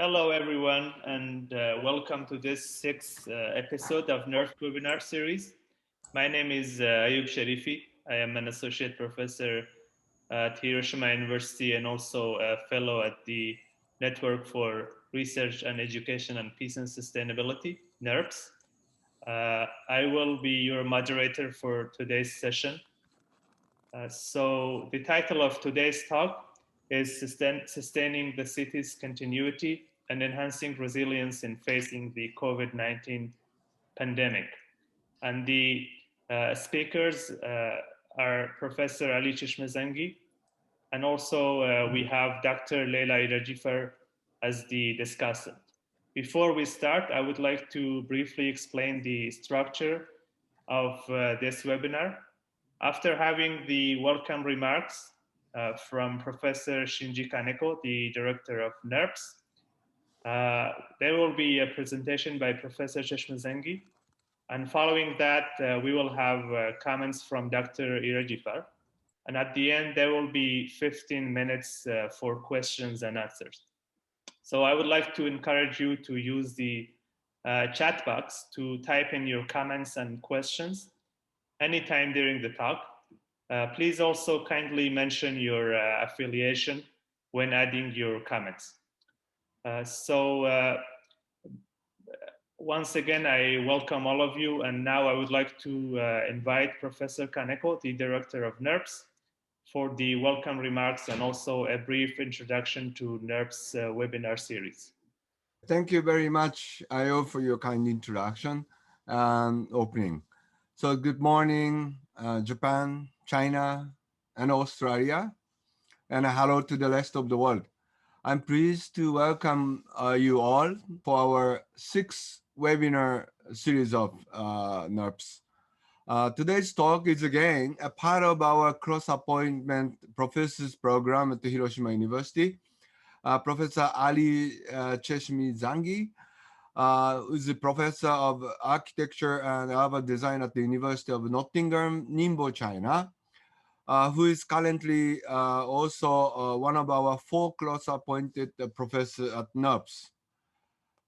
Hello, everyone, and welcome to this sixth episode of NERF webinar series. My name is Ayub Sharifi. I am an associate professor at Hiroshima University and also a fellow at the Network for Research and Education and Peace and Sustainability, NERPS. I will be your moderator for today's session. So the title of today's talk is Sustaining the City's Continuity and Enhancing Resilience in Facing the COVID-19 Pandemic. And the speakers are Professor Ali Cheshmehzangi, and also we have Dr. Leila Irajifar as the discussant. Before we start, I would like to briefly explain the structure of this webinar. After having the welcome remarks from Professor Shinji Kaneko, the director of NERPS, there will be a presentation by Professor Cheshmehzangi. And following that, we will have comments from Dr. Irajifar. And at the end, there will be 15 minutes for questions and answers. So I would like to encourage you to use the chat box to type in your comments and questions anytime during the talk. Please also kindly mention your affiliation when adding your comments. Once again, I welcome all of you, and now I would like to invite Professor Kaneko, the director of NERPS, for the welcome remarks and also a brief introduction to NERPS webinar series. Thank you very much, Ayo, for your kind introduction and opening. So good morning, Japan, China, and Australia, and hello to the rest of the world. I'm pleased to welcome you all for our sixth webinar series of NERPS. Today's talk is again a part of our cross-appointment professors program at the Hiroshima University. Professor Ali Cheshmehzangi, who is a professor of architecture and urban design at the University of Nottingham, Ningbo, China, who is currently also one of our 4 close-appointed professors at NERPS.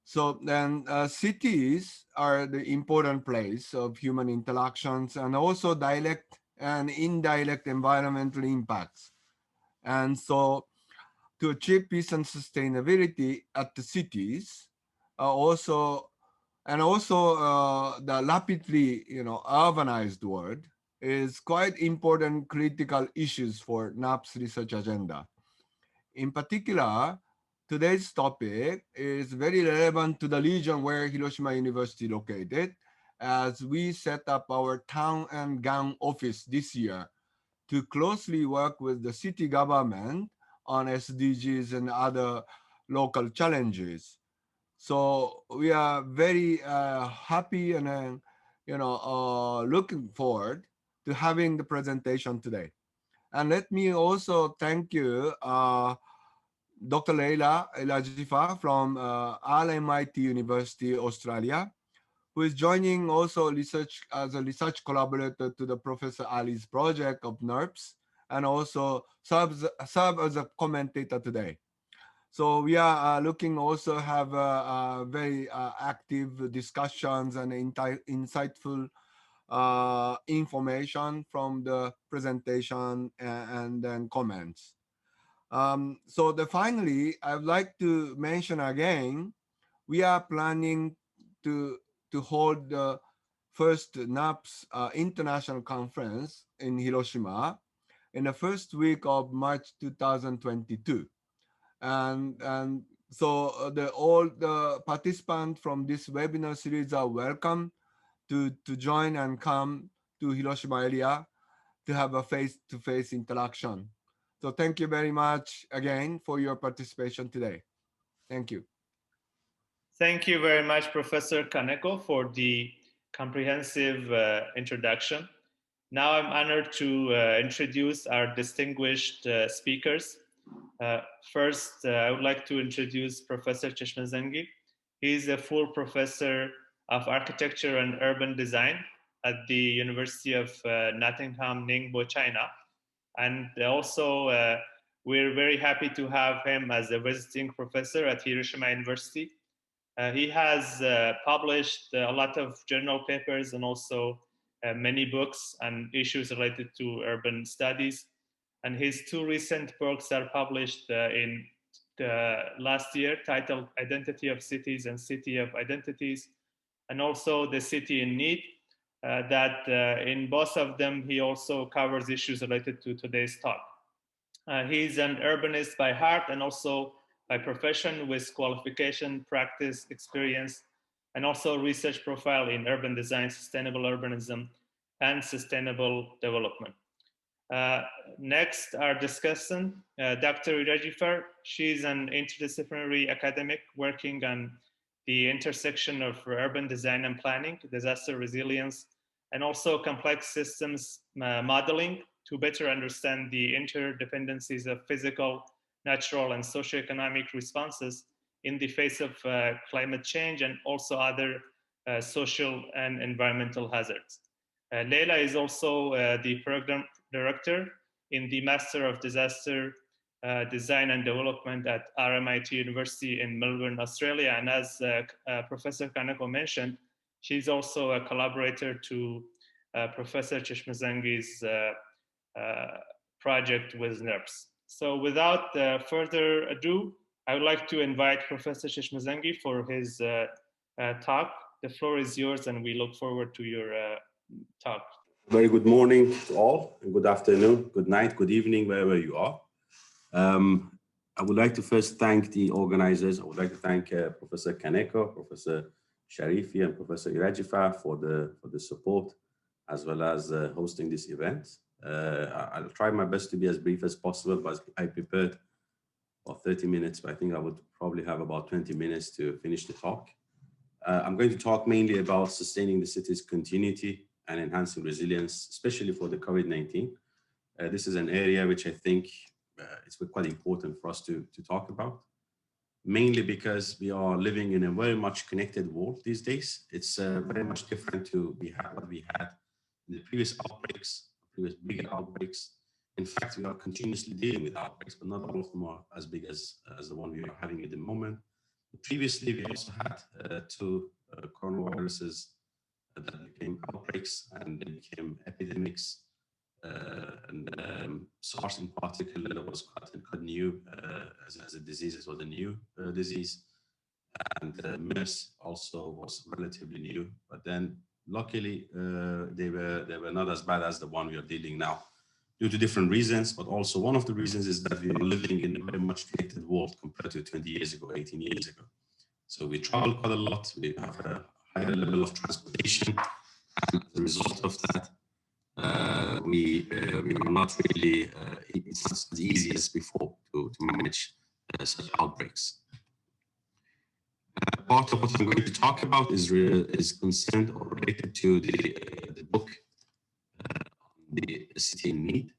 So then cities are the important place of human interactions and also direct and indirect environmental impacts. And so to achieve peace and sustainability at the cities, the rapidly urbanized world is quite important critical issues for NAP's research agenda. In particular, today's topic is very relevant to the region where Hiroshima University is located, as we set up our town and gown office this year to closely work with the city government on SDGs and other local challenges. So we are very happy and looking forward to having the presentation today. And let me also thank you, Dr. Leila Elajifa from RMIT University, Australia, who is joining also research as a research collaborator to the Professor Ali's project of NERPS, and also serve as a commentator today. So we are looking also have very active discussions and insightful information from the presentation and then comments. Finally, I'd like to mention again, we are planning to hold the first NAPS International Conference in Hiroshima in the first week of March 2022. And so all the participants from this webinar series are welcome to join and come to Hiroshima area to have a face-to-face interaction. So thank you very much again for your participation today. Thank you. Thank you very much, Professor Kaneko, for the comprehensive introduction. Now I'm honored to introduce our distinguished speakers. First, I would like to introduce Professor Cheshmehzangi. He is a full professor of architecture and urban design at the University of Nottingham, Ningbo, China, and also We're very happy to have him as a visiting professor at Hiroshima University. He has published a lot of journal papers and also many books on issues related to urban studies. And his two recent books are published in last year, titled Identity of Cities and City of Identities, and also The City in Need. That in both of them, he also covers issues related to today's talk. He's an urbanist by heart and also by profession, with qualification, practice, experience, and also research profile in urban design, sustainable urbanism, and sustainable development. Uh, Next, our discussant, Dr. Irajifar. She's an interdisciplinary academic working on the intersection of urban design and planning, disaster resilience, and also complex systems modeling to better understand the interdependencies of physical, natural, and socioeconomic responses in the face of climate change and also other social and environmental hazards. Leila is also the program director in the Master of Disaster Design and Development at RMIT University in Melbourne, Australia. And as Professor Kaneko mentioned, she's also a collaborator to Professor Cheshmehzangi's project with NERPS. So without further ado, I would like to invite Professor Cheshmehzangi for his talk. The floor is yours, and we look forward to your talk. Very good morning to all, and good afternoon, good night, good evening, wherever you are. I would like to first thank the organizers. I would like to thank Professor Kaneko, Professor Sharifi, and Professor Irajifar for the support, as well as hosting this event. I'll try my best to be as brief as possible, but I prepared for 30 minutes, but I think I would probably have about 20 minutes to finish the talk. I'm going to talk mainly about sustaining the city's continuity and enhancing resilience, especially for the COVID-19. This is an area which I think it's quite important for us to talk about, mainly because we are living in a very much connected world these days. It's very much different to what we had in the previous outbreaks, previous bigger outbreaks. In fact, we are continuously dealing with outbreaks, but not all of them are as big as the one we are having at the moment. Previously, we also had two coronaviruses that became outbreaks and they became epidemics. SARS in particular was quite new as a disease. It was a new disease. And MERS also was relatively new. But then luckily, they were not as bad as the one we are dealing now, due to different reasons. But also one of the reasons is that we are living in a very much connected world compared to 20 years ago, 18 years ago. So we travel quite a lot. We have a higher level of transportation. And as a result of that, we are not really, it's not as easy as before to manage such outbreaks. Part of what I'm going to talk about is concerned or related to the book, The City in Need.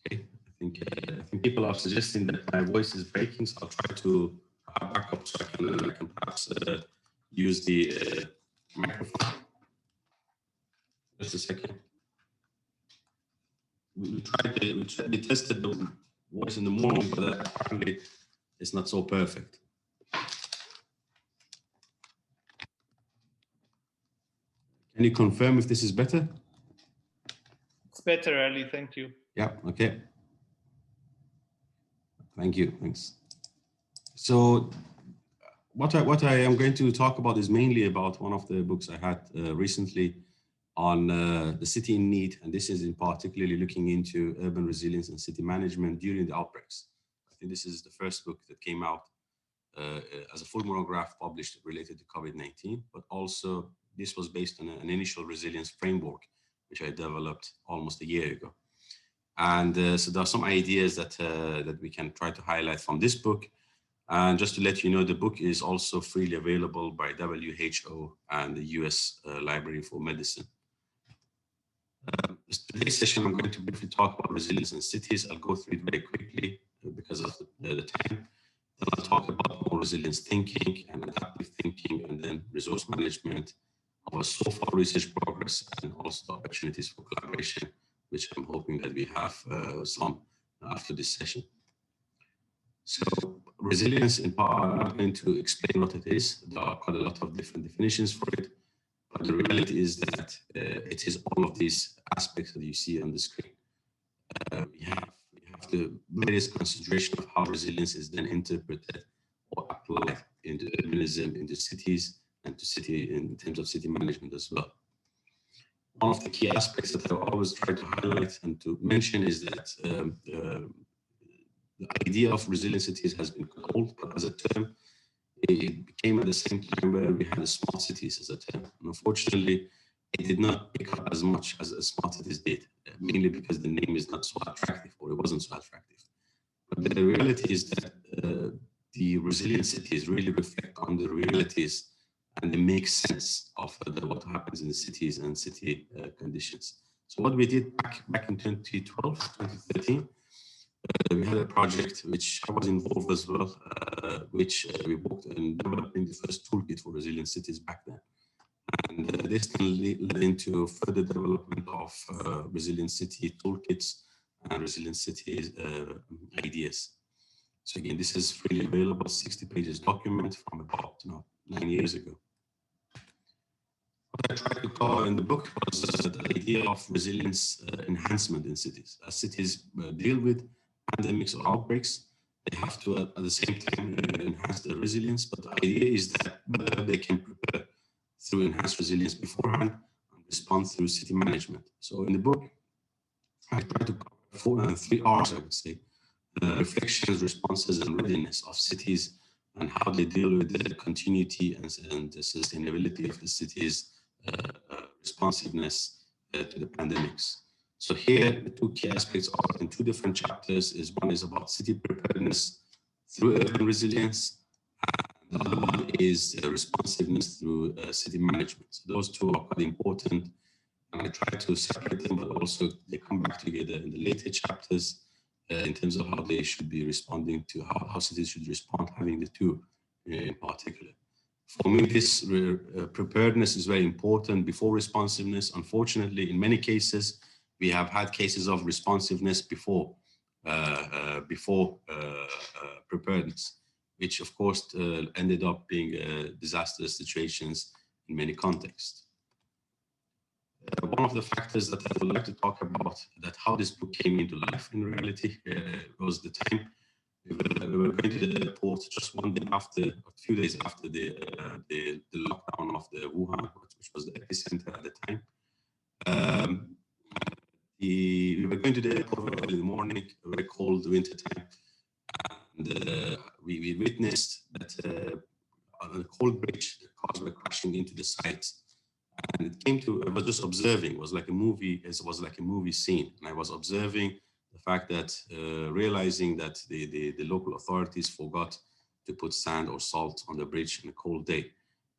Okay, I think people are suggesting that my voice is breaking, so I'll try to back up so I can perhaps use the microphone. Just a second. We tested the voice in the morning, but apparently it's not so perfect. Can you confirm if this is better? It's better, Ali. Thank you. Yeah, okay. Thank you, thanks. So what I am going to talk about is mainly about one of the books I had recently on the city in need, and this is in particularly looking into urban resilience and city management during the outbreaks. I think this is the first book that came out as a full monograph published related to COVID-19, but also this was based on an initial resilience framework, which I developed almost a year ago. And so there are some ideas that we can try to highlight from this book. And just to let you know, the book is also freely available by WHO and the US Library for Medicine. Today's session, I'm going to briefly talk about resilience in cities. I'll go through it very quickly because of the time. Then I'll talk about more resilience thinking and adaptive thinking, and then resource management, our so far research progress, and also opportunities for collaboration, which I'm hoping that we have some after this session. So resilience in part, I'm not going to explain what it is. There are quite a lot of different definitions for it, but the reality is that it is all of these aspects that you see on the screen. We have the various consideration of how resilience is then interpreted or applied into urbanism, into cities, and to city in terms of city management as well. One of the key aspects that I always try to highlight and to mention is that the idea of resilient cities has been called, but as a term, it became at the same time where we had smart cities as a term. And unfortunately, it did not pick up as much as smart cities did, mainly because the name is not so attractive, or it wasn't so attractive. But the reality is that the resilient cities really reflect on the realities and they make sense of what happens in the cities and city conditions. So what we did back in 2012, 2013, we had a project which I was involved as well, which we worked in developing the first toolkit for resilient cities back then. And this then led into further development of resilient city toolkits and resilient cities ideas. So again, this is freely available, 60 pages document from about 9 years ago. What I tried to cover in the book was the idea of resilience enhancement in cities. As cities deal with pandemics or outbreaks, they have to at the same time enhance their resilience, but the idea is that whether they can prepare through enhanced resilience beforehand and respond through city management. So in the book, I try to cover 3 R's, I would say, reflections, responses, and readiness of cities and how they deal with the continuity and the sustainability of the city's responsiveness to the pandemics. So here, the 2 key aspects are in 2 different chapters. One is about city preparedness through urban resilience, and the other one is responsiveness through city management. So those 2 are quite important, and I try to separate them, but also they come back together in the later chapters in terms of how they should be responding to how cities should respond, having the 2 in particular. For me, this preparedness is very important before responsiveness. Unfortunately, in many cases, we have had cases of responsiveness before preparedness, which of course ended up being disastrous situations in many contexts. One of the factors that I would like to talk about, that how this book came into life in reality, was the time we were going to the airport just one day after, a few days after the lockdown of the Wuhan, which was the epicenter at the time. We were going to the airport early in the morning, a very cold winter time, and we witnessed that on a cold bridge, the cars were crashing into the sides. And it came to, I was just observing, it was like a movie scene. And I was observing the fact that, realizing that the local authorities forgot to put sand or salt on the bridge on a cold day.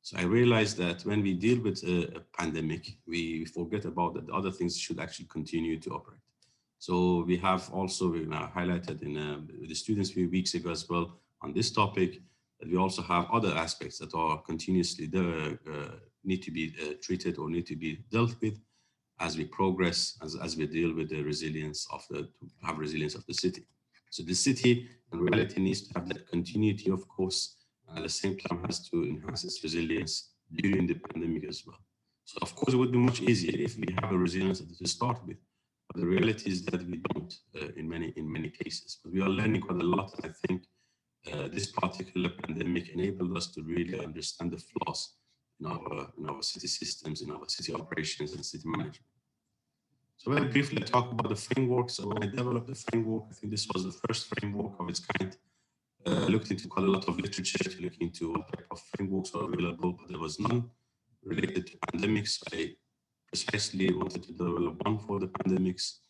So I realized that when we deal with a pandemic, we forget about that the other things should actually continue to operate. So we have also highlighted in the students a few weeks ago as well on this topic, that we also have other aspects that are continuously need to be treated or need to be dealt with as we progress, as we deal with the resilience of resilience of the city. So the city in reality needs to have that continuity, of course, and at the same time has to enhance its resilience during the pandemic as well. So of course it would be much easier if we have a resilience to start with, but the reality is that we don't in many cases. But we are learning quite a lot, and I think this particular pandemic enabled us to really understand the flaws in our city systems, in our city operations and city management. So very briefly, talk about the framework. So when I developed the framework, I think this was the first framework of its kind. Looked into quite a lot of literature to look into what type of frameworks are available, but there was none related to pandemics. I precisely wanted to develop one for the pandemics.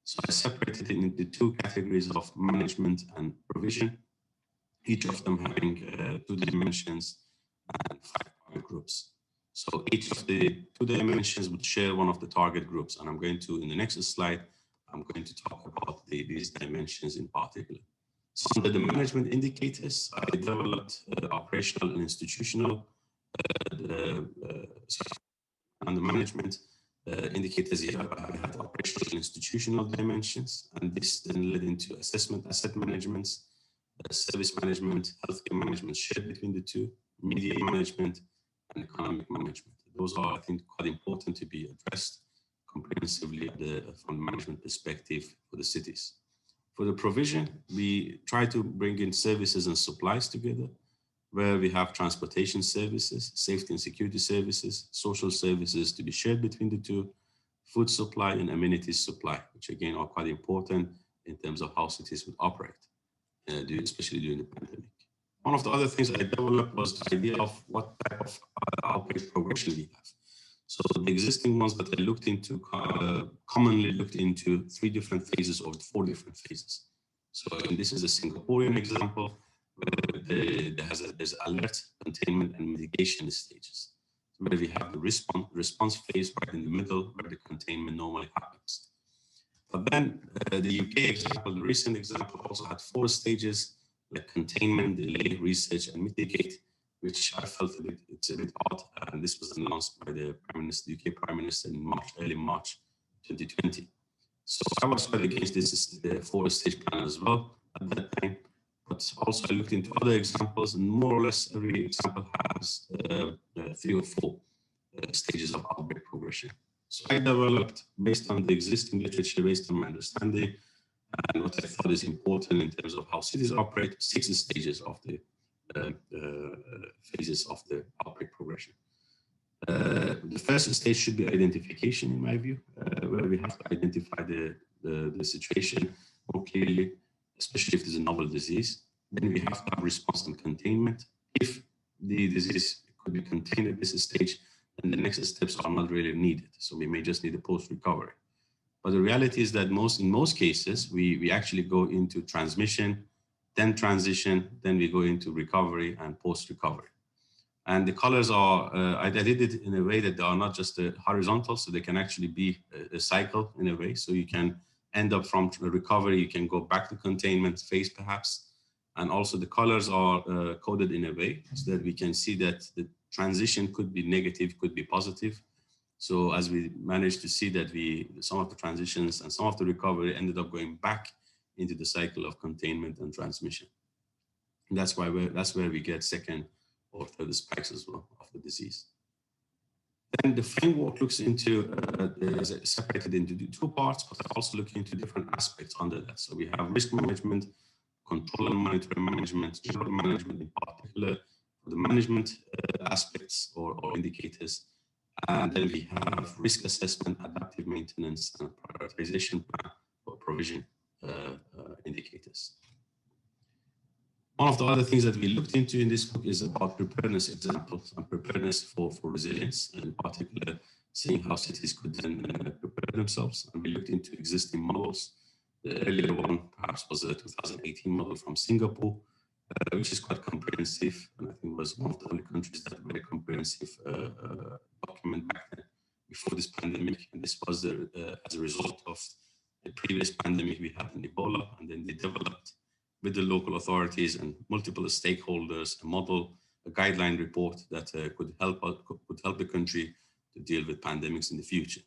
So I separated it into 2 categories of management and provision, each of them having 2 dimensions and 5 target groups. So each of the 2 dimensions would share one of the target groups. And I'm going to, in the next slide, I'm going to talk about these dimensions in particular. So under the management indicators, I developed operational and institutional under management. indicators here had operational and institutional dimensions, and this then led into assessment, asset management, service management, healthcare management shared between the two, media management, and economic management. Those are, I think, quite important to be addressed comprehensively from the management perspective for the cities. For the provision, we try to bring in services and supplies together, where we have transportation services, safety and security services, social services to be shared between the two, food supply and amenities supply, which again are quite important in terms of how cities would operate, especially during the pandemic. One of the other things I developed was the idea of what type of outbreak progression we have. So the existing ones that I looked into commonly looked into 3 different phases or 4 different phases. So this is a Singaporean example. There's alert, containment, and mitigation stages, where we have the response phase right in the middle, where the containment normally happens. But then the UK example, the recent example, also had 4 stages, like containment, delay, research, and mitigate, which I felt it's a bit odd. And this was announced by the Prime Minister, UK Prime Minister in early March 2020. So I was quite against this 4-stage plan as well at that time. But also I looked into other examples, and more or less every example has 3 or 4 stages of outbreak progression. So I developed, based on the existing literature, based on my understanding, and what I thought is important in terms of how cities operate, 6 stages of the phases of the outbreak progression. The first stage should be identification, in my view, where we have to identify the situation more clearly, especially if there's a novel disease. Then we have to have response and containment. If the disease could be contained at this stage, then the next steps are not really needed. So we may just need a post-recovery. But the reality is that in most cases, we actually go into transmission, then transition, then we go into recovery and post-recovery. And the colors are, I did it in a way that they are not just horizontal, so they can actually be a cycle in a way. So you can end up from recovery, you can go back to containment phase perhaps. And also the colors are coded in a way so that we can see that the transition could be negative, could be positive. So as we managed to see that some of the transitions and some of the recovery ended up going back into the cycle of containment and transmission. And that's where we get second or third spikes as well of the disease. Then the framework looks into, separated into 2 parts, but also looking into different aspects under that. So we have risk management, control and monitoring management, general management in particular, for the management aspects or indicators. And then we have risk assessment, adaptive maintenance, and prioritization plan for provision indicators. One of the other things that we looked into in this book is about preparedness examples and preparedness for resilience, and in particular, seeing how cities could then prepare themselves. And we looked into existing models. The earlier one perhaps was a 2018 model from Singapore, which is quite comprehensive, and I think was one of the only countries that had a comprehensive document back then before this pandemic. And this was as a result of the previous pandemic we had in Ebola, and then they developed with the local authorities and multiple stakeholders a guideline report that could help the country to deal with pandemics in the future.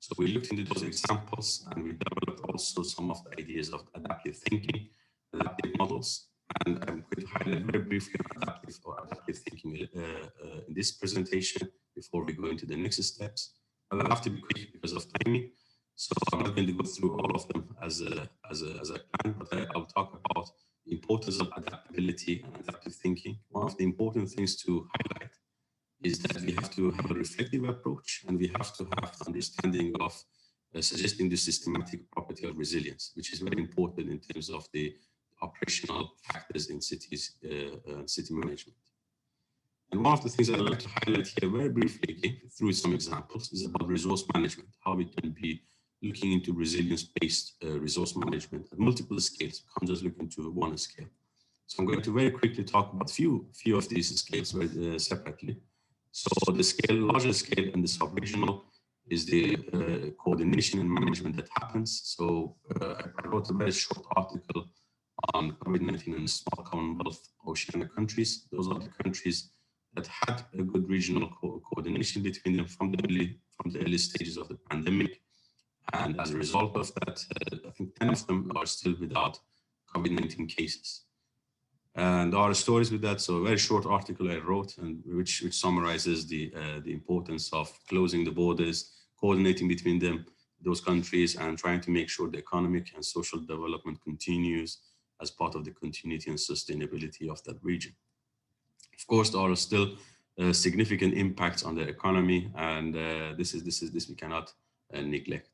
So we looked into those examples, and we developed also some of the ideas of adaptive thinking, adaptive models. And I'm going to highlight very briefly adaptive thinking in this presentation before we go into the next steps. I'll have to be quick because of timing, so I'm not going to go through all of them as a plan, but I'll talk about the importance of adaptability and adaptive thinking. One of the important things to highlight is that we have to have a reflective approach, and we have to have understanding of suggesting the systematic property of resilience, which is very important in terms of the operational factors in cities, city management. And one of the things I'd like to highlight here very briefly, again, through some examples, is about resource management, how we can be looking into resilience-based resource management at multiple scales. We can't just look into one scale. So I'm going to very quickly talk about few of these scales separately. So the larger scale and the sub-regional is the coordination and management that happens. So I wrote a very short article on COVID-19 and small Commonwealth Oceania countries. Those are the countries that had a good regional coordination between them from from the early stages of the pandemic. And as a result of that, I think 10 of them are still without COVID-19 cases. And there are stories with that. So a very short article I wrote, and which summarizes the importance of closing the borders, coordinating between them, those countries, and trying to make sure the economic and social development continues as part of the continuity and sustainability of that region. Of course, there are still significant impacts on the economy, and this we cannot neglect.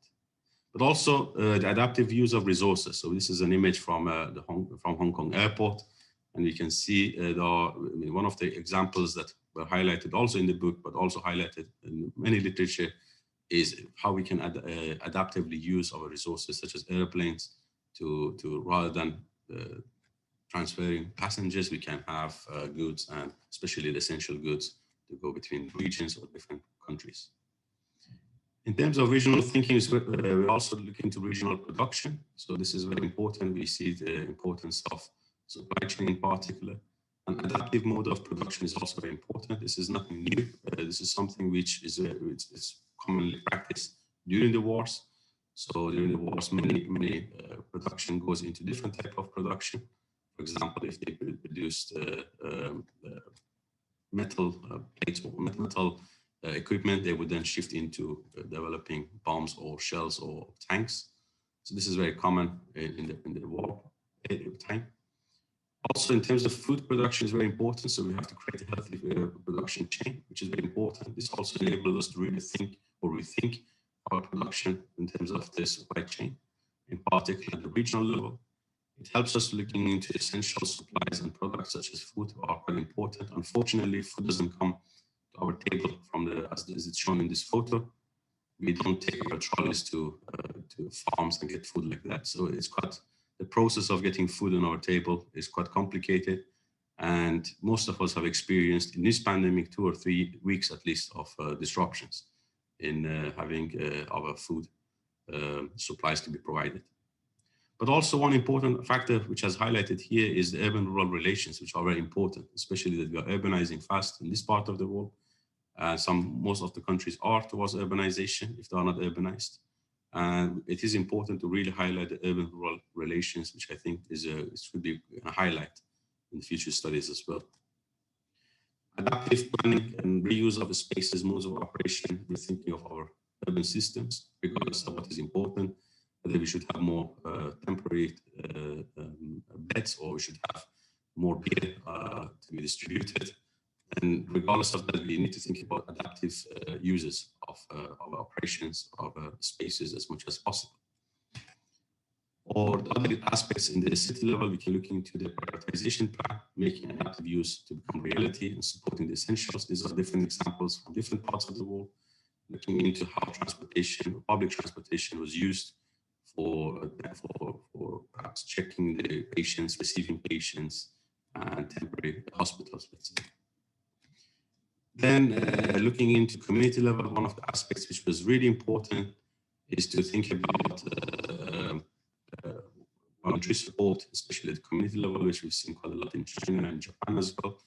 But also the adaptive use of resources. So this is an image from Hong Kong Airport, and you can see one of the examples that were highlighted also in the book, but also highlighted in many literature, is how we can adaptively use our resources, such as airplanes, to rather than transferring passengers, we can have goods, and especially the essential goods, to go between regions or different countries. In terms of regional thinking, we're also looking into regional production. So this is very important. We see the importance of supply chain in particular. An adaptive mode of production is also very important. This is nothing new. This is something which is commonly practiced during the wars. So during the wars, many production goes into different type of production. For example, if they produced metal plates or metal equipment, they would then shift into developing bombs or shells or tanks. So this is very common in the war time. Also, in terms of food production is very important. So we have to create a healthy production chain, which is very important. This also enables us to really think or rethink our production in terms of the supply chain, in particular at the regional level. It helps us looking into essential supplies and products such as food are quite important. Unfortunately, food doesn't come to our table from as it's shown in this photo. We don't take our trolleys to farms and get food like that. So it's quite, the process of getting food on our table is quite complicated. And most of us have experienced in this pandemic 2 or 3 weeks at least of disruptions in having our food supplies to be provided. But also one important factor which has highlighted here is the urban-rural relations, which are very important, especially that we are urbanizing fast in this part of the world. Most of the countries are towards urbanization if they are not urbanized. And it is important to really highlight the urban-rural relations, which I think should be a highlight in future studies as well. Adaptive planning and reuse of spaces, modes of operation, we're thinking of our urban systems, regardless of what is important, whether we should have more temporary beds or we should have more beer to be distributed. And regardless of that, we need to think about adaptive uses of operations of spaces as much as possible. Or the other aspects in the city level, we can look into the prioritization plan, making adaptive use to become reality and supporting the essentials. These are different examples from different parts of the world, looking into how transportation, public transportation was used for perhaps checking the patients, receiving patients, and temporary hospitals, let's say. Then looking into community level, one of the aspects which was really important is to think about voluntary support, especially at the community level, which we've seen quite a lot in China and Japan as well,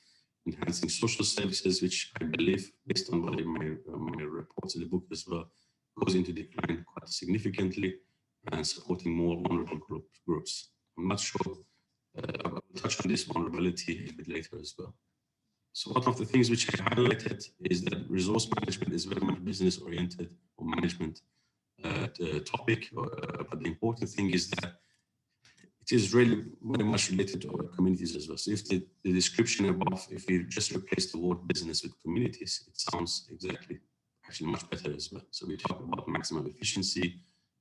enhancing social services, which I believe, based on what my reports in the book as well, goes into decline quite significantly, and supporting more vulnerable groups. I'm not sure, I will touch on this vulnerability a bit later as well. So one of the things which I highlighted is that resource management is very much business-oriented or management topic, but the important thing is that it is really very much related to our communities as well. So if the description above, if you just replace the word business with communities, it sounds actually much better as well. So we talk about maximum efficiency,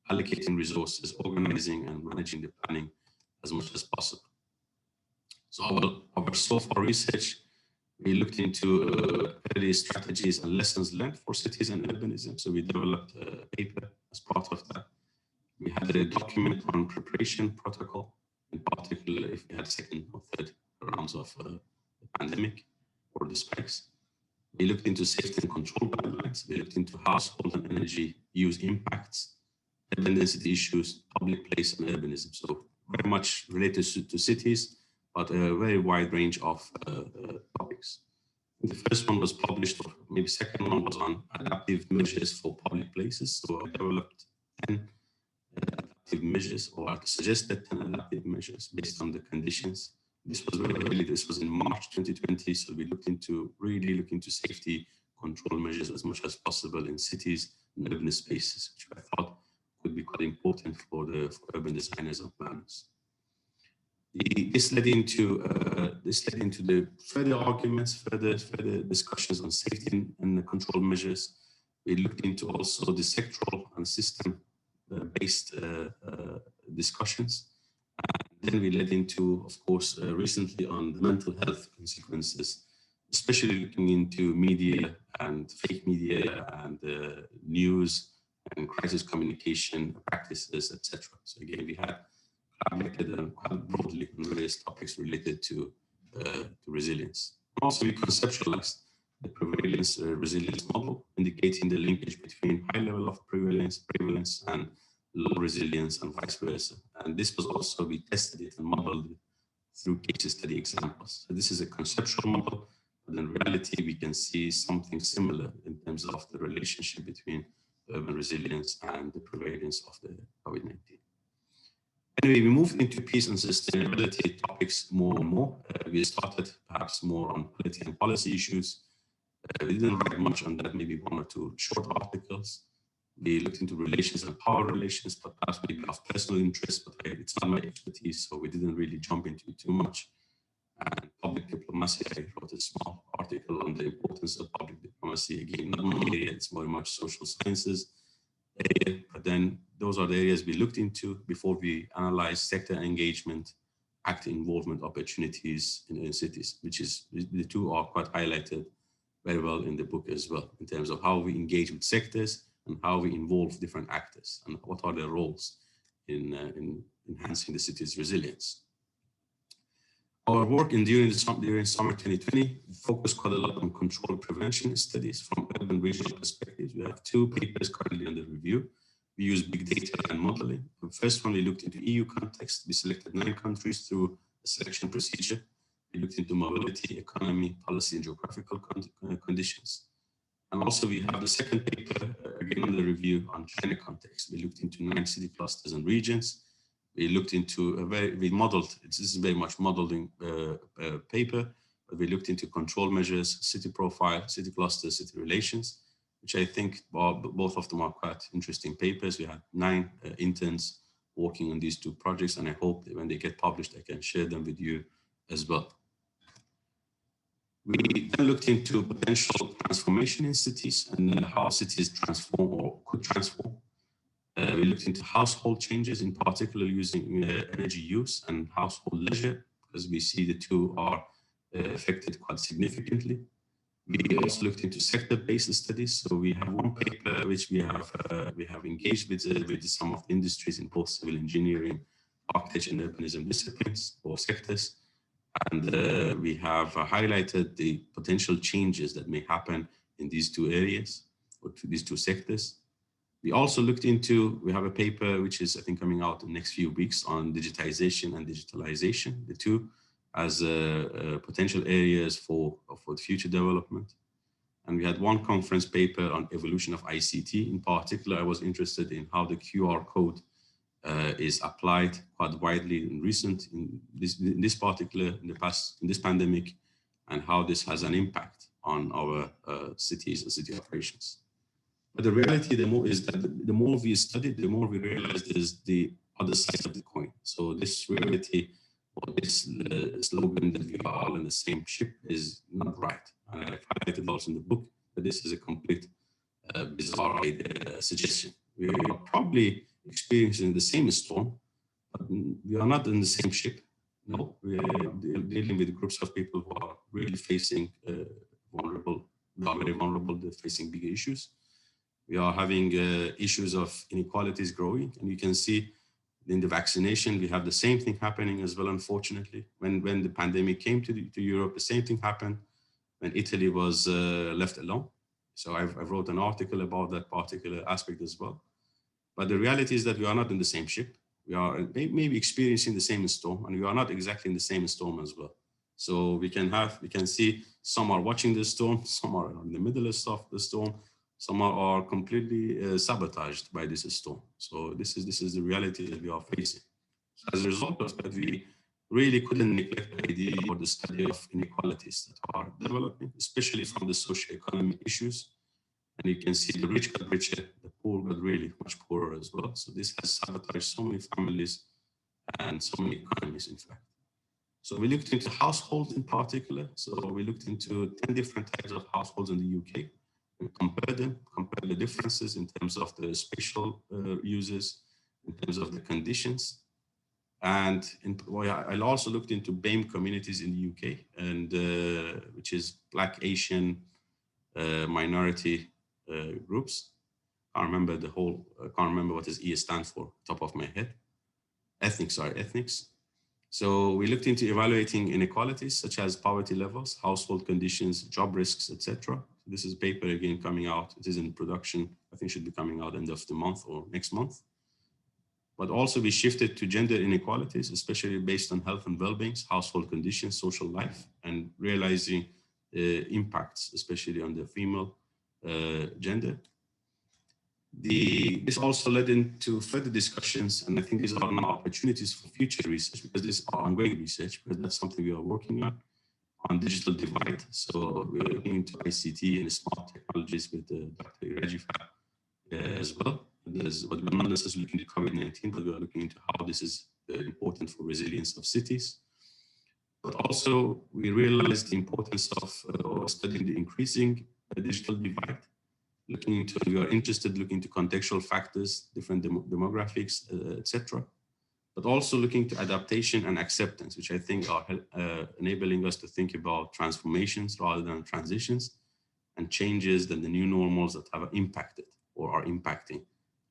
allocating resources, organizing and managing the planning as much as possible. So our so far research, we looked into early strategies and lessons learned for cities and urbanism. So we developed a paper as part of that. We had a document on preparation protocol, in particular if we had second or third rounds of the pandemic or the spikes. We looked into safety and control guidelines. We looked into household and energy use impacts, urban density issues, public place and urbanism. So very much related to cities, but a very wide range of topics. The first one was published, or maybe second one was on adaptive measures for public places. So I developed 10 adaptive measures, or suggested 10 adaptive measures based on the conditions. This was very early. This was in March 2020. So we really look into safety control measures as much as possible in cities and urban spaces, which I thought could be quite important for urban designers and planners. This led into the further arguments, further discussions on safety and the control measures. We looked into also the sectoral and system-based discussions. And then we led into, of course, recently on the mental health consequences, especially looking into media and fake media and news and crisis communication practices, etc. So again, we had collaborated quite broadly on various topics related to resilience. Also, we conceptualized the prevalence resilience model, indicating the linkage between high level of prevalence and low resilience and vice versa. And this was also, we tested it and modeled it through case study examples. So this is a conceptual model, but in reality, we can see something similar in terms of the relationship between urban resilience and the prevalence of the COVID-19. Anyway, we moved into peace and sustainability topics more and more. We started perhaps more on political and policy issues. We didn't write much on that, maybe one or two short articles. We looked into relations and power relations, but perhaps maybe of personal interest, but it's not my expertise, so we didn't really jump into it too much. And public diplomacy, I wrote a small article on the importance of public diplomacy. Again, not my area, it's very much social sciences area, but then those are the areas we looked into before we analyzed sector engagement, active involvement opportunities in cities, which is, the two are quite highlighted very well in the book as well, in terms of how we engage with sectors and how we involve different actors and what are their roles in enhancing the city's resilience. Our work during summer 2020 focused quite a lot on control prevention studies from urban regional perspectives. We have 2 papers currently under review. We use big data and modeling. The first one, we looked into EU context. We selected 9 countries through a selection procedure. We looked into mobility, economy, policy, and geographical conditions. And also we have the second paper, again under review, on China context. We looked into 9 city clusters and regions. We looked into we modeled, this is very much modeling paper, but we looked into control measures, city profile, city clusters, city relations, which I think both of them are quite interesting papers. We had 9 interns working on these 2 projects, and I hope that when they get published, I can share them with you as well. We then looked into potential transformation in cities and how cities transform or could transform. We looked into household changes, in particular using energy use and household leisure, because we see the 2 are affected quite significantly. We also looked into sector-based studies. So we have one paper which we have engaged with some of the industries in both civil engineering, architecture, and urbanism disciplines or sectors. And we have highlighted the potential changes that may happen in these 2 areas or to these 2 sectors. We also looked into, we have a paper which is, I think, coming out in the next few weeks on digitization and digitalization, the 2 as potential areas for future development. And we had one conference paper on evolution of ICT. In particular, I was interested in how the QR code is applied quite widely in this pandemic, and how this has an impact on our cities and city operations. But the reality is that the more we study, the more we realize there's the other side of the coin. So this reality, or this slogan that we are all in the same ship, is not right. And I've highlighted also in the book that this is a complete bizarre suggestion. We are probably experiencing the same storm, but we are not in the same ship. No, we are dealing with groups of people who are really facing vulnerable, very vulnerable, they're facing big issues. We are having issues of inequalities growing, and you can see in the vaccination, we have the same thing happening as well, unfortunately. When the pandemic came to Europe, the same thing happened when Italy was left alone. So I wrote an article about that particular aspect as well. But the reality is that we are not in the same ship. We are maybe experiencing the same storm, and we are not exactly in the same storm as well. So we can see some are watching the storm, some are in the middle of the storm, some are completely sabotaged by this storm. So this is the reality that we are facing. So as a result of that, we really couldn't neglect the idea or the study of inequalities that are developing, especially from the socio-economic issues. And you can see the rich got richer, the poor got really much poorer as well. So this has sabotaged so many families and so many economies, in fact. So we looked into households in particular. So we looked into 10 different types of households in the UK and compared the differences in terms of the spatial uses, in terms of the conditions. And I also looked into BAME communities in the UK, and which is Black Asian minority groups. I remember can't remember what this E stands for, top of my head. Ethnics. So we looked into evaluating inequalities such as poverty levels, household conditions, job risks, etc. This is a paper again coming out. It is in production. I think it should be coming out end of the month or next month. But also we shifted to gender inequalities, especially based on health and well-being, household conditions, social life, and realizing impacts, especially on the female gender. This also led into further discussions, and I think these are now opportunities for future research, because this is ongoing research, because that's something we are working on digital divide. So we're looking into ICT and smart technologies with Dr. Rajifa as well. But we're not necessarily looking into COVID-19, but we are looking into how this is important for resilience of cities. But also we realized the importance of studying the increasing digital divide. We are interested looking into contextual factors, different demographics, etc. But also looking to adaptation and acceptance, which I think are enabling us to think about transformations rather than transitions, and changes than the new normals that have impacted or are impacting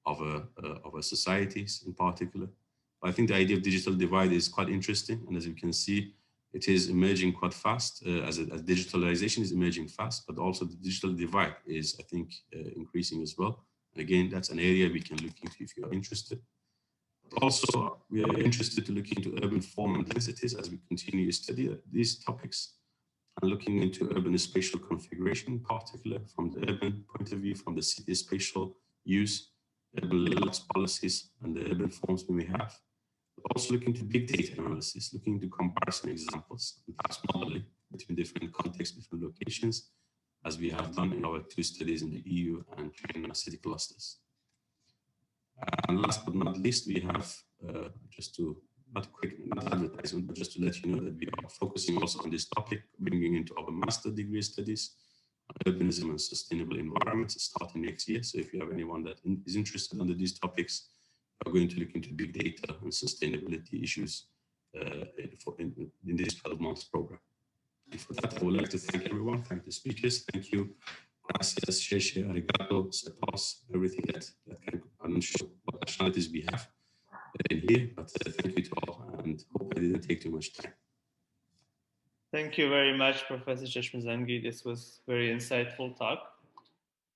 of our societies in particular. But I think the idea of digital divide is quite interesting, and as you can see, it is emerging quite fast as digitalization is emerging fast, but also the digital divide is, I think, increasing as well. And again, that's an area we can look into if you are interested. But also, we are interested to look into urban form and densities as we continue to study these topics, and looking into urban spatial configuration, in particular from the urban point of view, from the city spatial use, urban layout policies, and the urban forms we may have. Also looking to big data analysis, looking to comparison examples and perhaps modeling between different contexts, different locations, as we have done in our 2 studies in the EU and China city clusters. And last but not least, we have just to, not advertisement, but just to let you know that we are focusing also on this topic, bringing into our master degree studies, urbanism and sustainable environments starting next year. So if you have anyone that is interested under these topics, we're going to look into big data and sustainability issues in this 12 months program. And for that, I would like to thank everyone, thank the speakers, thank you. Gracias, Sheshe, arigato, sepas, everything that I'm not sure what nationalities we have in here, but thank you to all, and hope I didn't take too much time. Thank you very much, Professor Cheshmehzangi. This was very insightful talk.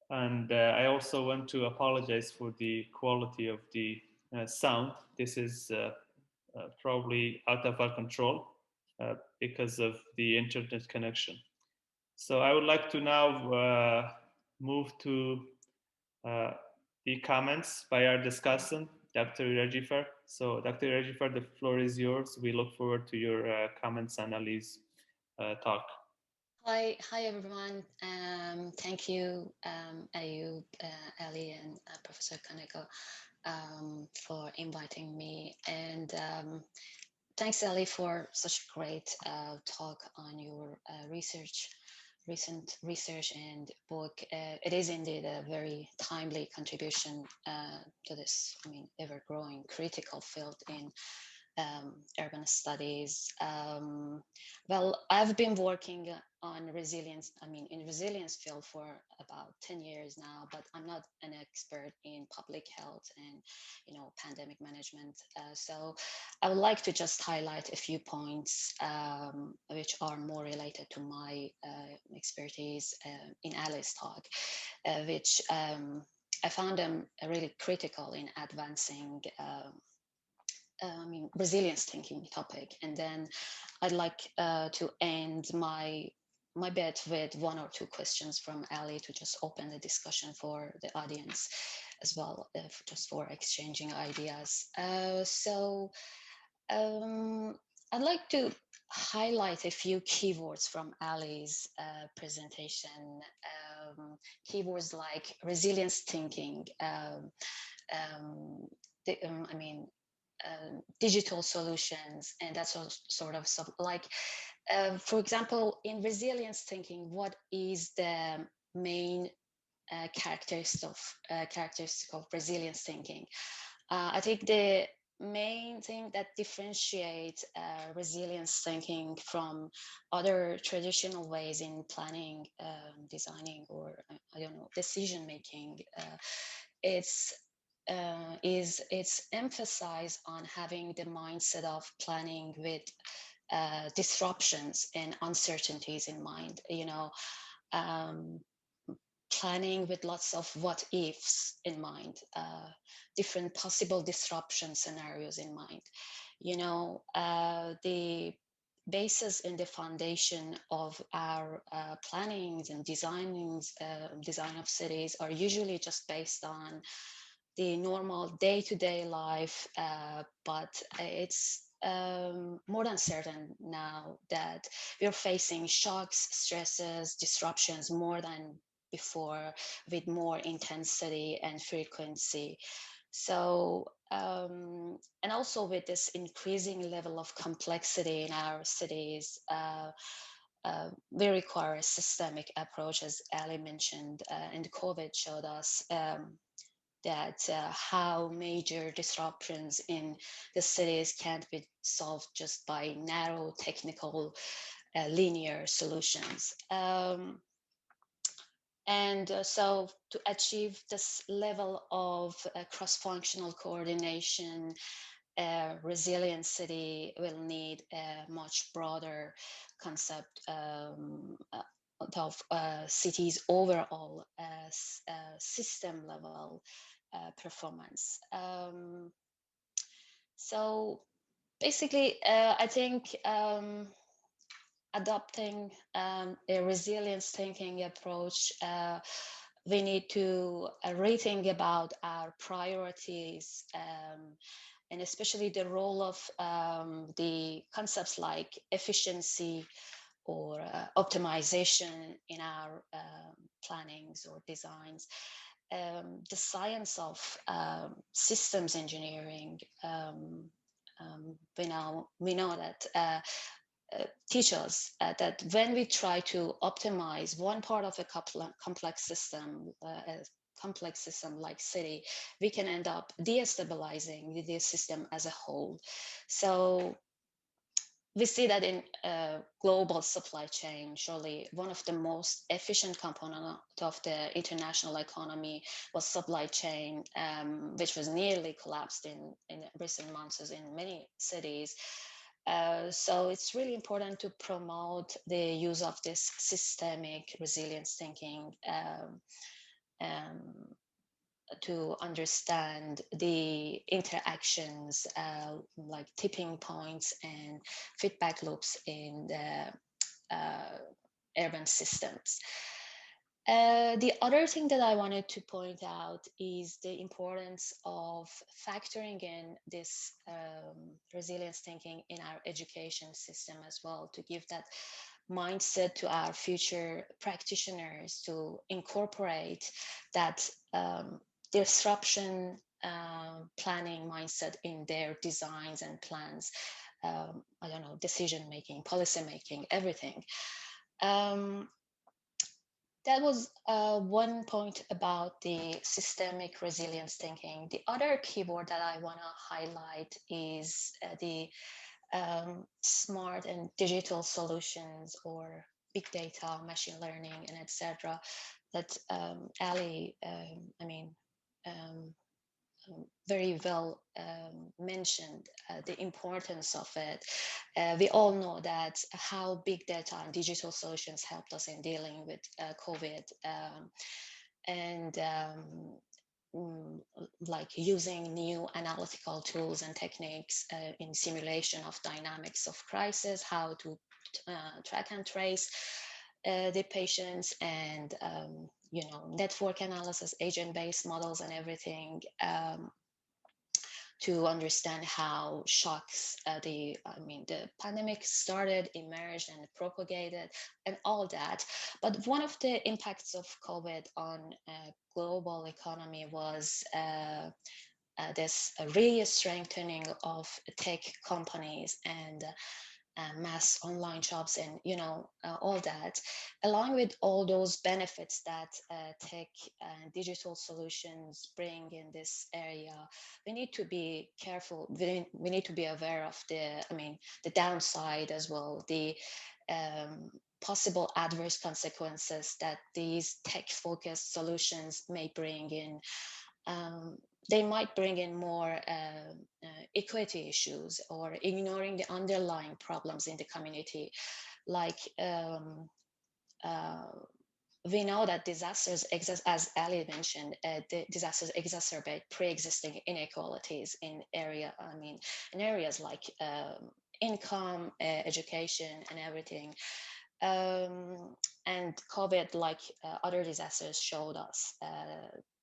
And I also want to apologize for the quality of the sound. This is probably out of our control because of the internet connection. So I would like to now move to the comments by our discussant, Dr. Rajifar. So Dr. Rajifar, the floor is yours. We look forward to your comments on Ali's talk. Hi everyone. Thank you, Ayub, Ali, and Professor Kaneko for inviting me. And thanks, Ali, for such great talk on your recent research and book. It is indeed a very timely contribution to this, ever-growing critical field in urban studies. Well, I've been working on resilience, in resilience field for about 10 years now, but I'm not an expert in public health and, pandemic management. So I would like to just highlight a few points which are more related to my expertise in Ali's talk, which I found them really critical in advancing resilience thinking topic, and then I'd like to end my bit with one or two questions from Ali to just open the discussion for the audience as well, just for exchanging ideas. So I'd like to highlight a few keywords from Ali's presentation. Keywords like resilience thinking, digital solutions, and that sort of stuff. Like, for example, in resilience thinking, what is the main characteristic of resilience thinking? I think the main thing that differentiates resilience thinking from other traditional ways in planning, designing, or I don't know, decision making, is its emphasis on having the mindset of planning with disruptions and uncertainties in mind. Planning with lots of what ifs in mind, different possible disruption scenarios in mind. The basis and the foundation of our plannings and design of cities are usually just based on the normal day-to-day life, but it's more than certain now that we're facing shocks, stresses, disruptions more than before, with more intensity and frequency. So, and also with this increasing level of complexity in our cities, we require a systemic approach, as Ali mentioned, and COVID showed us that how major disruptions in the cities can't be solved just by narrow technical linear solutions. So to achieve this level of cross-functional coordination, resilient city will need a much broader concept of cities overall as system level performance. So basically, I think adopting a resilience thinking approach, we need to rethink about our priorities, and especially the role of the concepts like efficiency or optimization in our plannings or designs. The science of systems engineering, we know that teach us that when we try to optimize one part of a complex system, like city, we can end up destabilizing the system as a whole. So we see that in global supply chain. Surely one of the most efficient components of the international economy was supply chain, which was nearly collapsed in recent months in many cities. So it's really important to promote the use of this systemic resilience thinking, to understand the interactions, like tipping points and feedback loops in the urban systems. The other thing that I wanted to point out is the importance of factoring in this resilience thinking in our education system as well, to give that mindset to our future practitioners, to incorporate that disruption planning mindset in their designs and plans. I don't know, decision making, policy making, everything. That was one point about the systemic resilience thinking. The other keyword that I want to highlight is the smart and digital solutions, or big data, machine learning, and etc. That Ali, very well mentioned the importance of it. We all know that how big data and digital solutions helped us in dealing with COVID, and like using new analytical tools and techniques in simulation of dynamics of crisis, how to track and trace the patients, and network analysis, agent-based models, and everything. To understand how shocks the pandemic started, emerged, and propagated, and all that. But one of the impacts of COVID on global economy was this really strengthening of tech companies and mass online shops, and all that, along with all those benefits that tech and digital solutions bring in this area. We need to be careful. We need to be aware of the downside as well, the possible adverse consequences that these tech-focused solutions may bring in. They might bring in more equity issues, or ignoring the underlying problems in the community. Like we know that disasters exist, as Ali mentioned, the disasters exacerbate pre-existing inequalities in areas like income, education, and everything. And COVID, like other disasters, showed us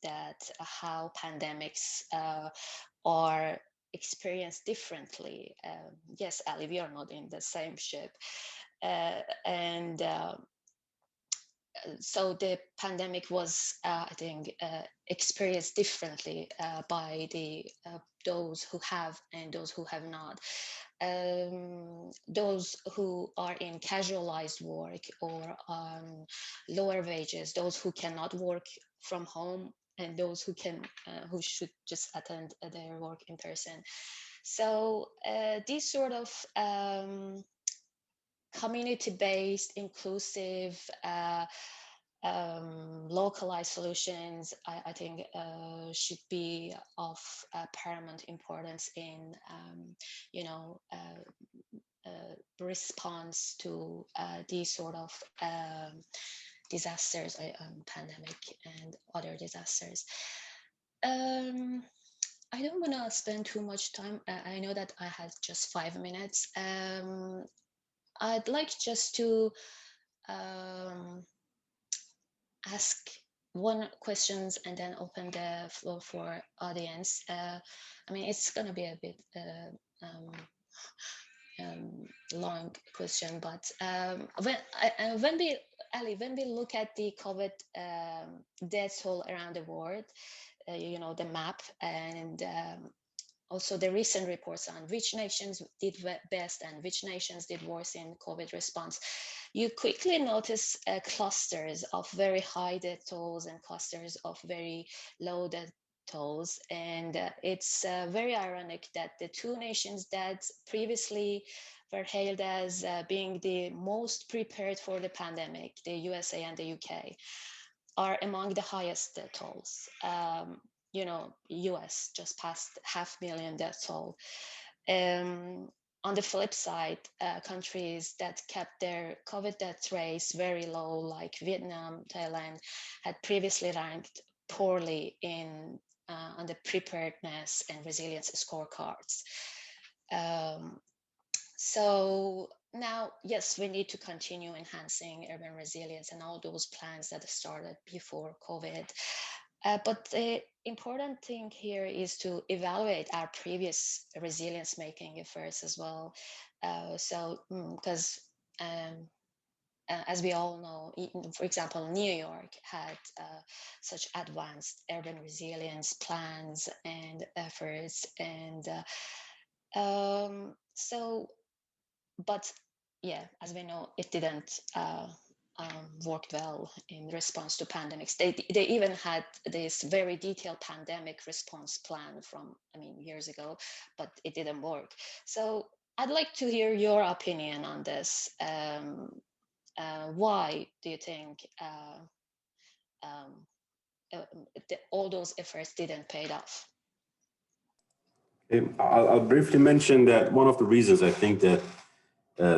that how pandemics are experienced differently. Yes, Ali, we are not in the same ship. So the pandemic was, I think, experienced differently by those who have and those who have not. Those who are in casualized work or on lower wages, those who cannot work from home, and those who can, who should just attend their work in person. So these sort of community-based, inclusive, localized solutions, I think, should be of paramount importance in, response to these sort of disasters, pandemic and other disasters. I don't want to spend too much time. I know that I had just 5 minutes. I'd like just to ask one questions and then open the floor for audience. It's going to be a bit long question, but when we look at the COVID death toll around the world, the map, and also the recent reports on which nations did best and which nations did worse in COVID response, you quickly notice clusters of very high death tolls and clusters of very low death tolls. And it's very ironic that the two nations that previously were hailed as being the most prepared for the pandemic, the USA and the UK, are among the highest death tolls. US just passed 500,000 death toll. On the flip side, countries that kept their COVID death rates very low, like Vietnam, Thailand, had previously ranked poorly on the preparedness and resilience scorecards. So now, yes, we need to continue enhancing urban resilience and all those plans that started before COVID. But the important thing here is to evaluate our previous resilience making efforts as well. Because as we all know, for example, New York had such advanced urban resilience plans and efforts. And but yeah, as we know, it didn't worked well in response to pandemics. They even had this very detailed pandemic response plan from years ago, but it didn't work. So I'd like to hear your opinion on this. Why do you think all those efforts didn't pay off? I'll briefly mention that one of the reasons I think that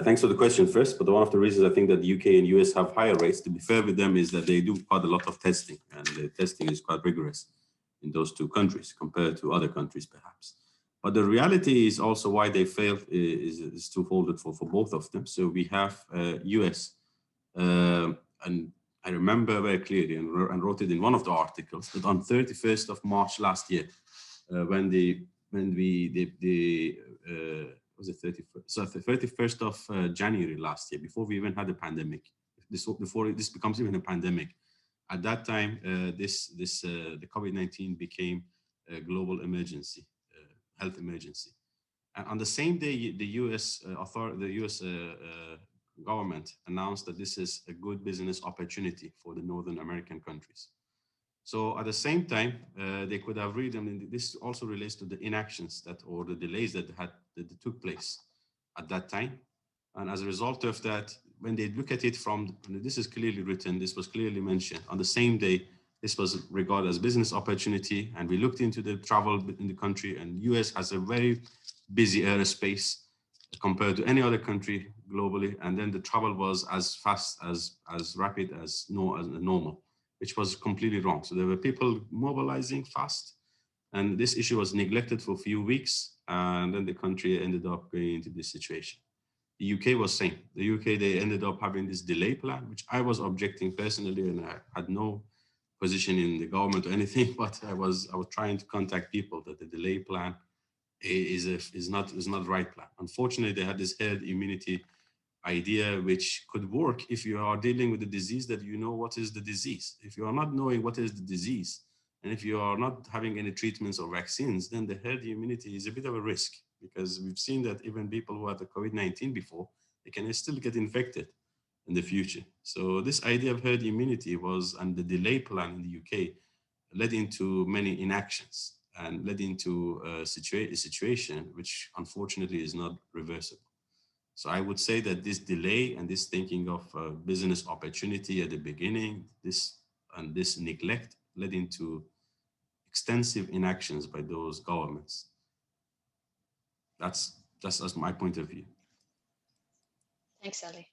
thanks for the question first, but one of the reasons I think that the UK and US have higher rates, to be fair with them, is that they do quite a lot of testing, and the testing is quite rigorous in those two countries compared to other countries, perhaps. But the reality is also why they failed is twofold for both of them. So we have US, and I remember very clearly and wrote it in one of the articles that on 31st of March last year, was it 31st? So the 31st of January last year, before we even had a pandemic, before this becomes even a pandemic, at that time, the COVID-19 became a global emergency, health emergency. And on the same day, the US government announced that this is a good business opportunity for the Northern American countries. So at the same time, they could have read, and this also relates to the inactions or the delays that took place at that time. And as a result of that, when they look at it from, this is clearly written, this was clearly mentioned, on the same day, this was regarded as business opportunity. And we looked into the travel in the country, and US has a very busy airspace compared to any other country globally. And then the travel was as fast, as rapid as normal, which was completely wrong. So there were people mobilizing fast, and this issue was neglected for a few weeks. And then the country ended up going into this situation. The UK was same. The UK, they ended up having this delay plan, which I was objecting personally, and I had no position in the government or anything, but I was trying to contact people that the delay plan is not the right plan. Unfortunately, they had this herd immunity idea, which could work if you are dealing with a disease that you know what is the disease. If you are not knowing what is the disease, and if you are not having any treatments or vaccines, then the herd immunity is a bit of a risk, because we've seen that even people who had the COVID-19 before, they can still get infected in the future. So this idea of herd immunity and the delay plan in the UK led into many inactions and led into a situation which unfortunately is not reversible. So I would say that this delay and this thinking of business opportunity at the beginning, this neglect led into extensive inactions by those governments. That's my point of view. Thanks, Ali.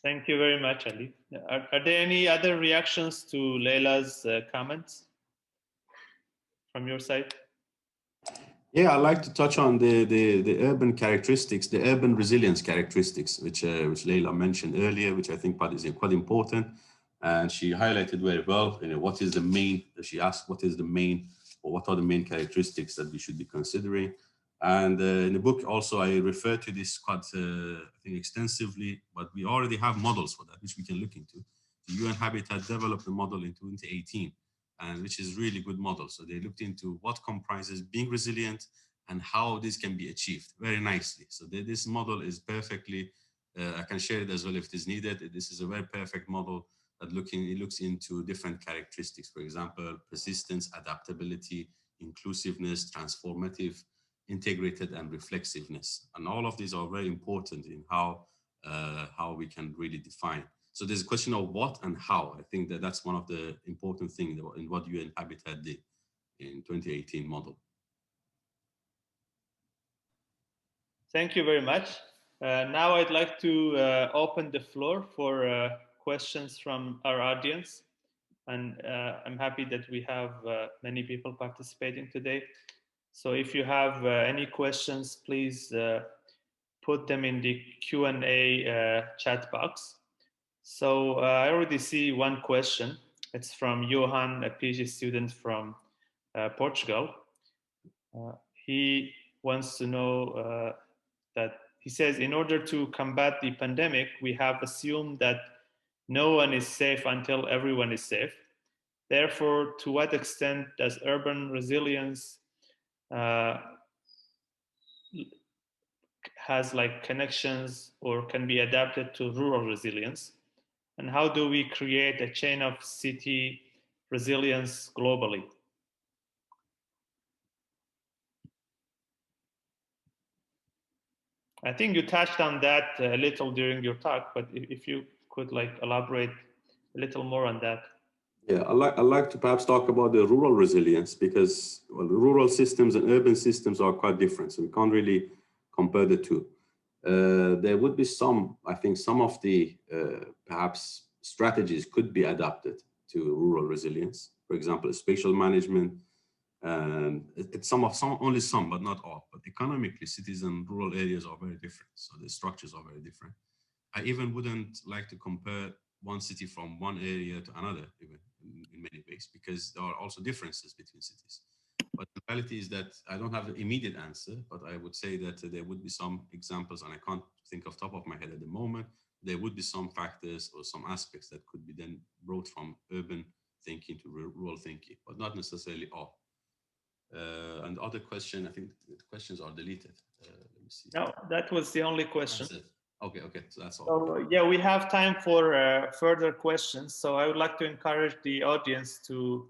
Thank you very much, Ali. Are there any other reactions to Leila's comments from your side? Yeah, I'd like to touch on the urban characteristics, the urban resilience characteristics, which Leila mentioned earlier, which I think is quite important. And she highlighted very well, what is the main, she asked, what is the main, or what are the main characteristics that we should be considering? And in the book also, I refer to this quite, I think, extensively, but we already have models for that, which we can look into. The UN Habitat developed a model in 2018, and which is really good model. So they looked into what comprises being resilient and how this can be achieved very nicely. So this model is perfectly, I can share it as well if it is needed. This is a very perfect model that it looks into different characteristics. For example, persistence, adaptability, inclusiveness, transformative, integrated, and reflexiveness. And all of these are very important in how we can really define. So there's a question of what and how. I think that's one of the important things in what UN Habitat did in 2018 model. Thank you very much. Now I'd like to open the floor for questions from our audience. And I'm happy that we have many people participating today. So if you have any questions, please put them in the Q&A chat box. So I already see one question. It's from Johan, a PhD student from Portugal. He wants to know that he says, in order to combat the pandemic, we have assumed that no one is safe until everyone is safe. Therefore, to what extent does urban resilience has connections or can be adapted to rural resilience? And how do we create a chain of city resilience globally? I think you touched on that a little during your talk, but if you could elaborate a little more on that. Yeah, I'd like to perhaps talk about the rural resilience, because the rural systems and urban systems are quite different. So we can't really compare the two. There would be I think some of the perhaps strategies could be adapted to rural resilience. For example, spatial management, And it's only some, but not all. But economically, cities and rural areas are very different. So the structures are very different. I even wouldn't like to compare one city from one area to another, even in many ways, because there are also differences between cities. But the reality is that I don't have an immediate answer, but I would say that there would be some examples, and I can't think off the top of my head at the moment. There would be some factors or some aspects that could be then brought from urban thinking to rural thinking, but not necessarily all. And the other question, I think the questions are deleted. Let me see. No, that was the only question. That's it. Okay, so that's all. So yeah, we have time for further questions. So I would like to encourage the audience to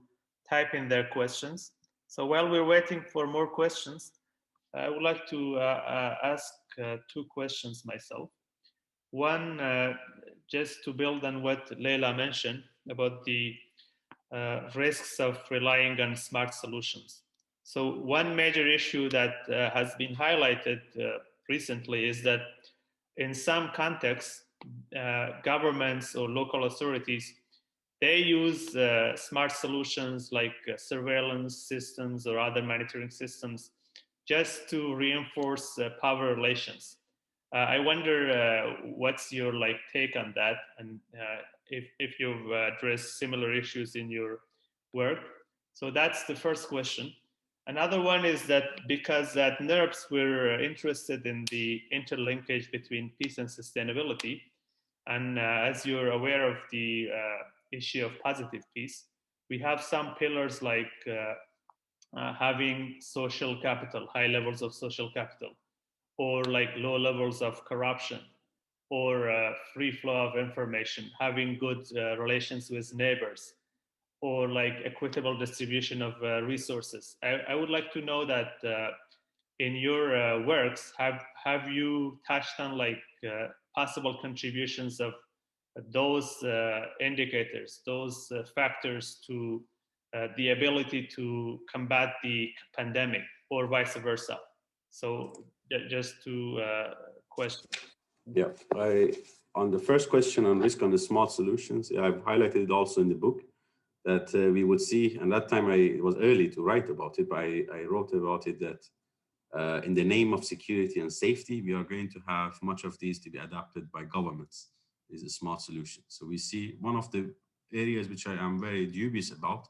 type in their questions. So while we're waiting for more questions, I would like to ask two questions myself. One, just to build on what Leila mentioned about the risks of relying on smart solutions. So one major issue that has been highlighted recently is that in some contexts, governments or local authorities, they use smart solutions like surveillance systems or other monitoring systems just to reinforce power relations. I wonder what's your take on that, and if you've addressed similar issues in your work. So that's the first question. Another one is that because at NERPS we're interested in the interlinkage between peace and sustainability, and as you're aware of the issue of positive peace, we have some pillars like having social capital, high levels of social capital, or like low levels of corruption, or free flow of information, having good relations with neighbors, or like equitable distribution of resources. I would like to know that in your works, have you touched on possible contributions of those indicators, those factors to the ability to combat the pandemic, or vice versa? So just two questions. Yeah, on the first question on risk on the smart solutions, I've highlighted it also in the book that we would see, and that time it was early to write about it, but I wrote about it that in the name of security and safety, we are going to have much of these to be adapted by governments. Is a smart solution. So we see one of the areas which I am very dubious about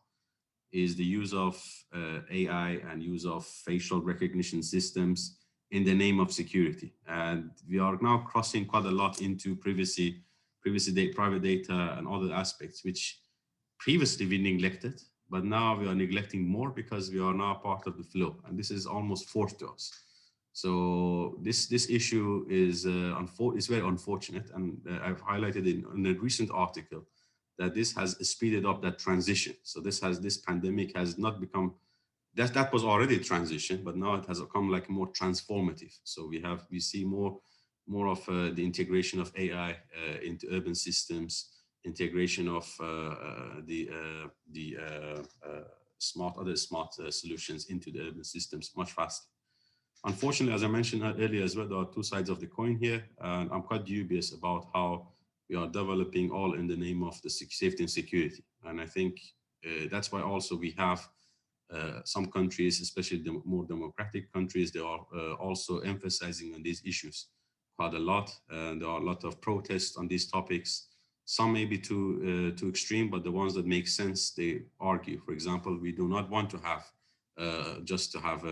is the use of AI and use of facial recognition systems in the name of security. And we are now crossing quite a lot into privacy data, private data and other aspects, which previously we neglected, but now we are neglecting more because we are now part of the flow. And this is almost forced to us. So this issue is very unfortunate. And I've highlighted in a recent article that this has speeded up that transition. So this pandemic has not become, that was already a transition, but now it has become like more transformative. So we see more of the integration of AI into urban systems, integration of the smart solutions into the urban systems much faster. Unfortunately, as I mentioned earlier as well, there are two sides of the coin here, and I'm quite dubious about how we are developing all in the name of the safety and security. And I think that's why also we have some countries, especially the more democratic countries, they are also emphasizing on these issues quite a lot. And there are a lot of protests on these topics. Some may be too extreme, but the ones that make sense, they argue. For example, we do not want to have just to have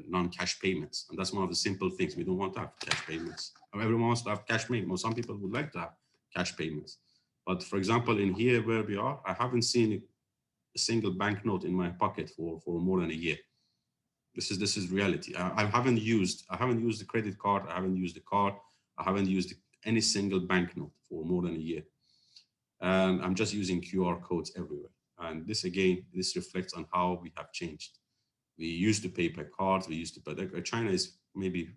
non-cash payments. And that's one of the simple things. We don't want to have cash payments. Everyone wants to have cash payments. Some people would like to have cash payments. But for example, in here where we are, I haven't seen a single banknote in my pocket for more than a year. This is reality. I haven't used the credit card. I haven't used the card. I haven't used any single banknote for more than a year. And I'm just using QR codes everywhere. And this reflects on how we have changed. We used to pay by cards. But China is maybe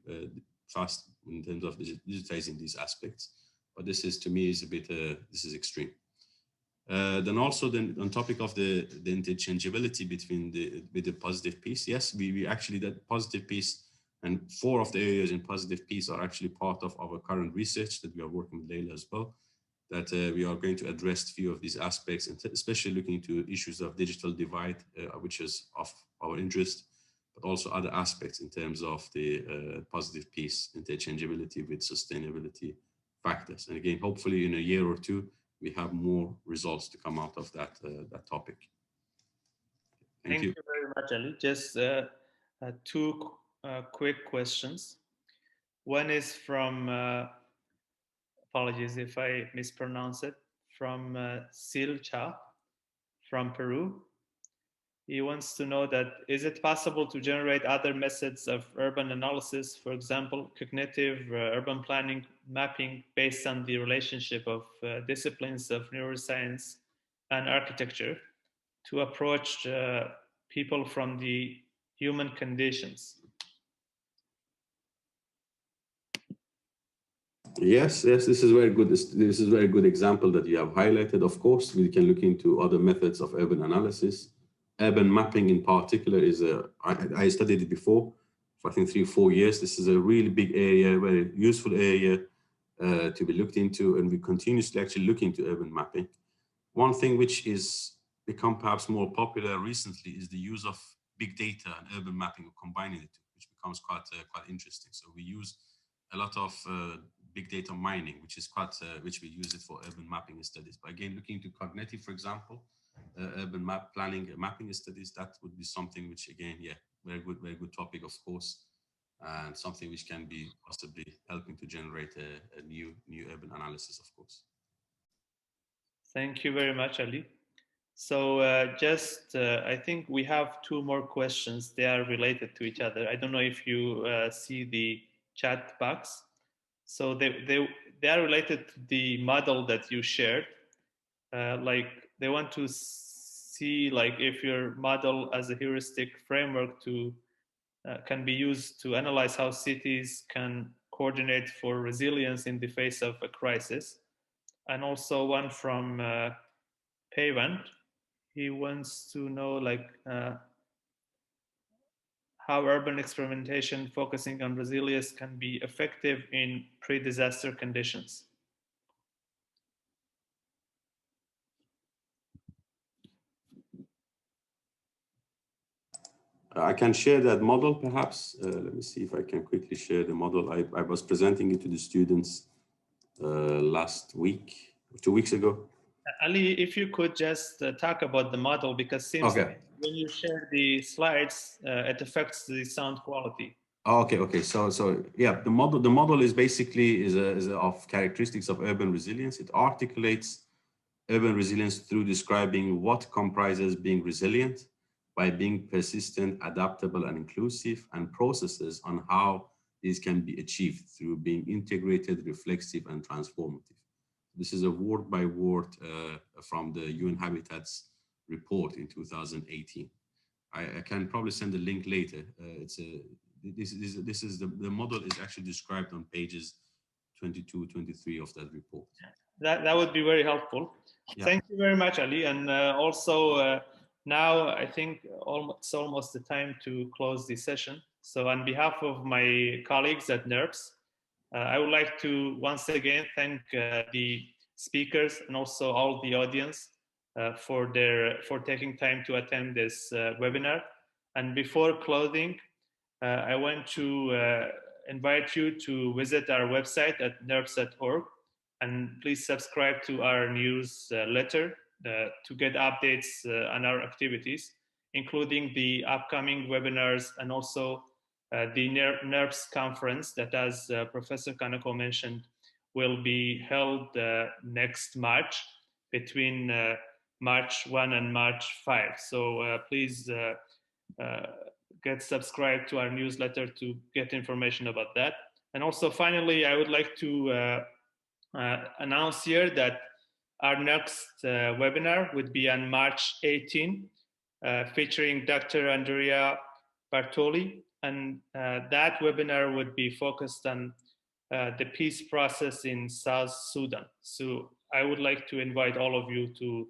fast in terms of digitizing these aspects. But this is, to me, is a bit, this is extreme. Then on topic of the interchangeability between the positive piece, yes, we actually, that positive piece, and 4 of the areas in positive piece are actually part of our current research that we are working with Leila as well. that we are going to address a few of these aspects, and especially looking into issues of digital divide, which is of our interest, but also other aspects in terms of the positive piece, interchangeability with sustainability factors. And again, hopefully in a year or two, we have more results to come out of that, that topic. Thank you. Thank you very much, Ali. Just two quick questions. One is from, apologies if I mispronounce it, from Silcha from Peru. He wants to know that, is it possible to generate other methods of urban analysis, for example, cognitive urban planning mapping based on the relationship of disciplines of neuroscience and architecture to approach people from the human conditions? Yes, this is very good. This is a very good example that you have highlighted. Of course, we can look into other methods of urban analysis. Urban mapping in particular is I studied it before for I think 3 or 4 years. This is a really big area, very useful area to be looked into, and we continuously actually look into urban mapping. One thing which is become perhaps more popular recently is the use of big data and urban mapping, or combining the two, which becomes quite interesting. So we use a lot of big data mining, which is which we use it for urban mapping studies. But again, looking into cognitive, for example, urban planning mapping studies, that would be something which, again, yeah, very good topic, of course, and something which can be possibly helping to generate a new urban analysis, of course. Thank you very much, Ali. So I think we have 2 more questions. They are related to each other. I don't know if you see the chat box. So they are related to the model that you shared. Like they want to see like if your model as a heuristic framework to can be used to analyze how cities can coordinate for resilience in the face of a crisis. And also one from Payvant. He wants to know like how urban experimentation focusing on resilience can be effective in pre-disaster conditions. I can share that model, perhaps. Let me see if I can quickly share the model. I was presenting it to the students last week, 2 weeks ago. Ali, if you could just talk about the model, because seems when you share the slides, it affects the sound quality. Okay. So yeah, the model is basically is of characteristics of urban resilience. It articulates urban resilience through describing what comprises being resilient by being persistent, adaptable, and inclusive, and processes on how these can be achieved through being integrated, reflexive, and transformative. This is a word by word from the UN Habitats report in 2018. I can probably send a link later. The model is actually described on pages 22, 23 of that report. That would be very helpful. Yeah. Thank you very much, Ali. And also now I think it's almost the time to close the session. So on behalf of my colleagues at NERPS, I would like to once again thank the speakers and also all the audience for taking time to attend this webinar. And before closing, I want to invite you to visit our website at nerps.org, and please subscribe to our newsletter to get updates on our activities, including the upcoming webinars and also the NERPS conference that, as Professor Kaneko mentioned, will be held next March, between March 1 and March 5. So please get subscribed to our newsletter to get information about that. And also finally, I would like to announce here that our next webinar would be on March 18, featuring Dr. Andrea Bartoli. And that webinar would be focused on the peace process in South Sudan. So I would like to invite all of you to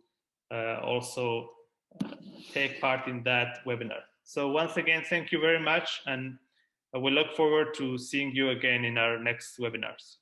also take part in that webinar. So once again, thank you very much. And we look forward to seeing you again in our next webinars.